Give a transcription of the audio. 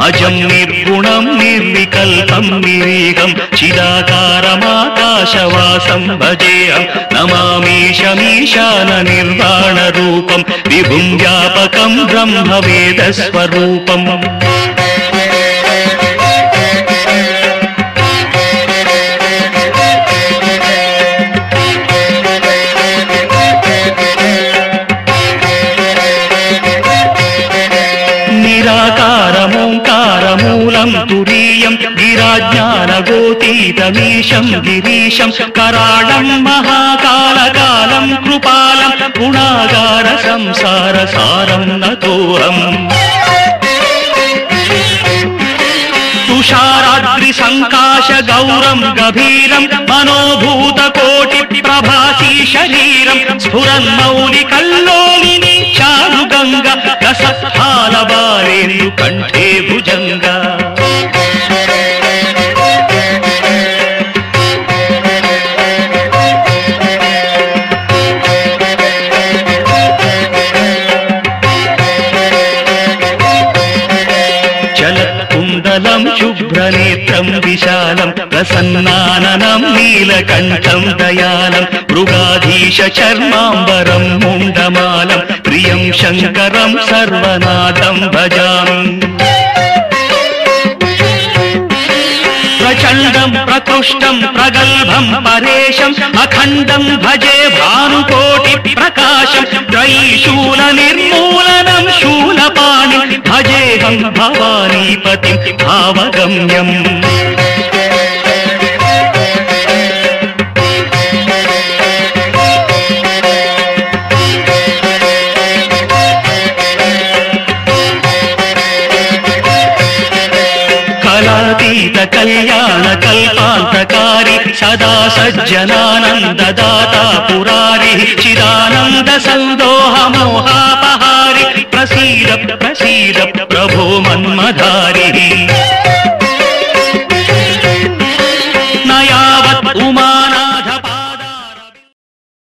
అజం నిర్గుణం నిర్వికల్పం నిరీహం చిదాకారమాకాశవాసం భజేహం నమామీశమీశాన నిర్వాణ రూపం విభుం వ్యాపకం బ్రహ్మ వేద స్వరూపం. నిరాకారమోంకారమూలం తురీయం గిరాజ్ఞానగోతీతమీశం గిరీశం కరాళం మహాకాలకాలం కృపాలం గుణాగార సంసార సారం నతోహం. తుషారాద్రి సంకాశ గౌరం గభీరం మనోభూత కోటి ప్రభాసీ శరీరం స్ఫురన్మౌలి కల్లోలిని చారు గంగ రసఫాల బాలేందు కంఠే భుజంగ. చలత్కుండలం శుభ్రనేత్రం విశాలం ప్రసన్నాననం నీలకంఠం దయాళం మృగాధీశ చర్మాంబరం ముండమాలం ప్రియం శంకరం సర్వనాథం భజామి. ప్రచండం ప్రకృష్టం ప్రగల్భం పరేశం అఖండం భజే భానుకోటి ప్రకాశం త్రైశూల నిర్మూలనం శూలపాణి భజేహం భవానీపతిం భావగమ్యం. కళాతీత కళ్యాణ కల్పాంతకారి సదా సజ్జనానందదాతా పురారి చిదానంద సందోహ మోహాపహారి ప్రసీద ప్రసీద ప్రభో మన్మధారి.